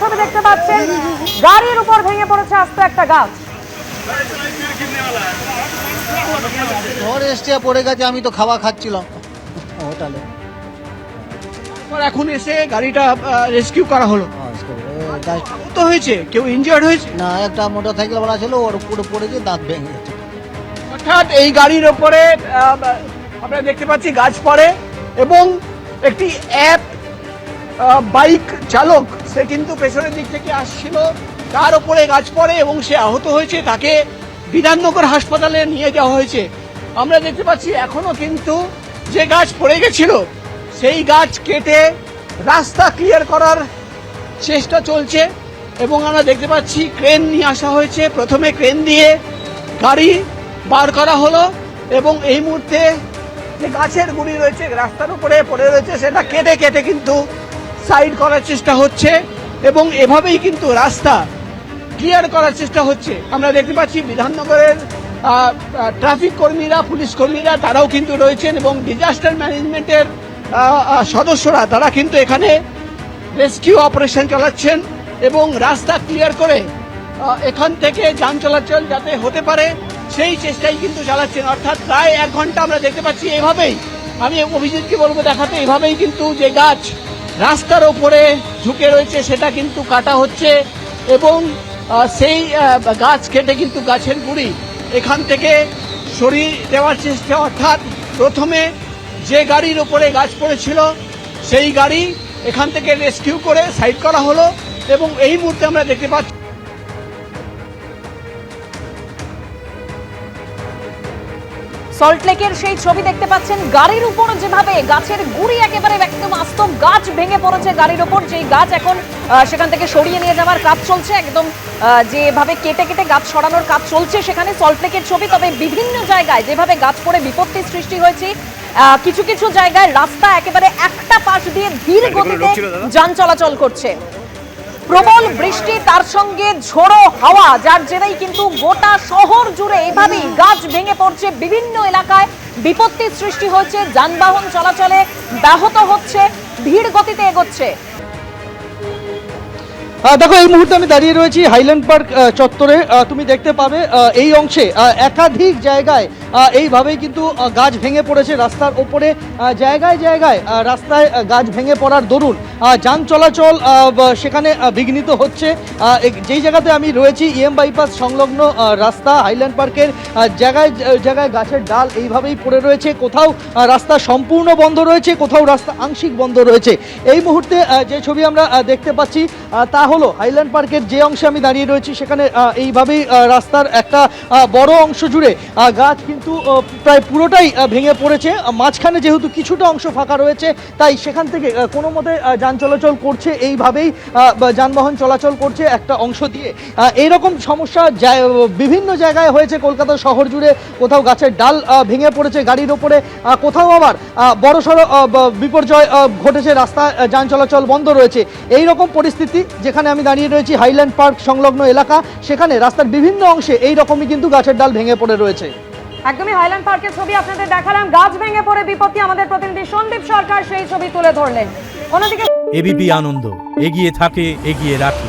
ছবি দেখতে পাচ্ছেন, গাড়ির উপর ভেঙে পড়েছে আস্ত একটা গাছ। ঝড় এসছে, পড়ে গেছে, আমি তো খাওয়া খাচ্ছিলাম হোটেলে। এখন এসে গাড়িটা রেস্কিউ করা হলো। তো হয়েছে, কেউ ইনজিয়ার্ড হয়েছে না, একটা মোটর সাইকেল वाला ছিল, ওর উপরে পড়েছে, দাঁত ভেঙে গেছে। অর্থাৎ এই গাড়ির ওপরে আমরা দেখতে পাচ্ছি গাছ পড়ে এবং একটি বাইক চালক সে কিন্তু পেছনের দিক থেকে আসছিল, তার উপরে গাছ পড়ে এবং সে আহত হয়েছে, তাকে বিধাননগর হাসপাতালে নিয়ে যাওয়া হয়েছে। আমরা দেখতে পাচ্ছি এখনো কিন্তু যে গাছ পড়ে গেছিল সেই গাছ কেটে রাস্তা ক্লিয়ার করার চেষ্টা চলছে এবং আমরা দেখতে পাচ্ছি ক্রেন নিয়ে আসা হয়েছে। প্রথমে ক্রেন দিয়ে গাড়ি বার করা হলো এবং এই মুহূর্তে যে গাছের গুঁড়ি রয়েছে রাস্তার উপরে পড়ে রয়েছে সেটা কেটে কেটে কিন্তু সাইড করার চেষ্টা হচ্ছে এবং এভাবেই কিন্তু রাস্তা ক্লিয়ার করার চেষ্টা হচ্ছে। আমরা দেখতে পাচ্ছি বিধাননগরের ট্রাফিক কর্মীরা, পুলিশ কর্মীরা তারাও কিন্তু রয়েছেন এবং ডিজাস্টার ম্যানেজমেন্টের সদস্যরা তারা কিন্তু এখানে রেস্কিউ অপারেশন চালাচ্ছেন এবং রাস্তা ক্লিয়ার করে এখান থেকে যান চলাচল যাতে হতে পারে সেই চেষ্টাই কিন্তু চালাচ্ছেন। অর্থাৎ প্রায় 1 ঘন্টা আমরা দেখতে পাচ্ছি এভাবেই, আমি অভিজিৎকে বলবো দেখাতে, এভাবেই কিন্তু যে গাছ রাস্তার ওপরে ঝুঁকে রয়েছে সেটা কিন্তু কাটা হচ্ছে এবং সেই গাছ কেটে কিন্তু গাছের গুঁড়ি এখান থেকে সরিয়ে দেওয়ার চেষ্টা। অর্থাৎ প্রথমে যে গাড়ির ওপরে গাছ পড়েছিল সেই গাড়ি এখান থেকে রেস্কিউ করে সাইড করা হলো এবং এই মুহূর্তে আমরা দেখতে পাচ্ছি সল্টলেকের সেই ছবি দেখতে পাচ্ছেন, গাড়ির উপর যেভাবে গাছের গুঁড়ি একেবারে একদম আস্ত গাছ ভেঙে পড়েছে গাড়ির উপর, যেই গাছ এখন সেখান থেকে সরিয়ে নিয়ে যাওয়ার কাজ চলছে, একদম যেভাবে কেটে কেটে গাছ সরানোর কাজ চলছে সেখানে সল্টলেকের ছবি। তবে বিভিন্ন জায়গায় যেভাবে গাছ পড়ে বিপত্তির সৃষ্টি হয়েছে, কিছু কিছু জায়গায় রাস্তা একেবারে একটা পাশ দিয়ে ধীর গতিতে যান চলাচল করছে। প্রবল বৃষ্টি তার সঙ্গে ঝোড়ো হাওয়া, যার জেরেই কিন্তু গোটা শহর জুড়ে এভাবেই গাছ ভেঙে পড়ছে, বিভিন্ন এলাকায় বিপত্তির সৃষ্টি হয়েছে, যানবাহন চলাচলে ব্যাহত হচ্ছে, ধীর গতিতে এগোচ্ছে। দেখো, এই মুহূর্তে আমি দাঁড়িয়ে রয়েছি হাইল্যান্ড পার্ক চত্বরে। তুমি দেখতে পাবে এই অংশে একাধিক জায়গায় এইভাবেই কিন্তু গাছ ভেঙে পড়েছে রাস্তার ওপরে। জায়গায় জায়গায় রাস্তায় গাছ ভেঙে পড়ার দরুন যান চলাচল সেখানে বিঘ্নিত হচ্ছে। যেই জায়গাতে আমি রয়েছি EM বাইপাস সংলগ্ন রাস্তা হাইল্যান্ড পার্কের, জায়গায় জায়গায় গাছের ডাল এইভাবেই পড়ে রয়েছে। কোথাও রাস্তা সম্পূর্ণ বন্ধ রয়েছে, কোথাও রাস্তা আংশিক বন্ধ রয়েছে। এই মুহূর্তে যে ছবি আমরা দেখতে পাচ্ছি তা হলো হাইল্যান্ড পার্কের যে অংশে আমি দাঁড়িয়ে রয়েছি সেখানে এইভাবেই রাস্তার একটা বড় অংশ জুড়ে গাছ কিন্তু প্রায় পুরোটাই ভেঙে পড়েছে। মাঝখানে যেহেতু কিছুটা অংশ ফাঁকা রয়েছে তাই সেখান থেকে কোনো মতে যান চলাচল করছে, এইভাবেই যানবাহন চলাচল করছে একটা অংশ দিয়ে। এইরকম সমস্যা বিভিন্ন জায়গায় হয়েছে কলকাতা শহর জুড়ে। কোথাও গাছের ডাল ভেঙে পড়েছে গাড়ির ওপরে, কোথাও আবার বড়সড় বিপর্যয় ঘটেছে, রাস্তা যান চলাচল বন্ধ রয়েছে। এই রকম পরিস্থিতি যেখানে আমি দাঁড়িয়ে রয়েছি হাইল্যান্ড পার্ক সংলগ্ন এলাকা, সেখানে রাস্তার বিভিন্ন অংশে এই রকমই কিন্তু গাছের ডাল ভেঙে পড়ে রয়েছে। একদমই হাইল্যান্ড পার্কের ছবি আপনাদের দেখালাম, গাছ ভেঙে পড়ে বিপত্তি। আমাদের প্রতিনিধি সন্দীপ সরকার সেই ছবি তুলে ধরলেন। অন্যদিকে এবিপি আনন্দ এগিয়ে থাকে, এগিয়ে রাখে।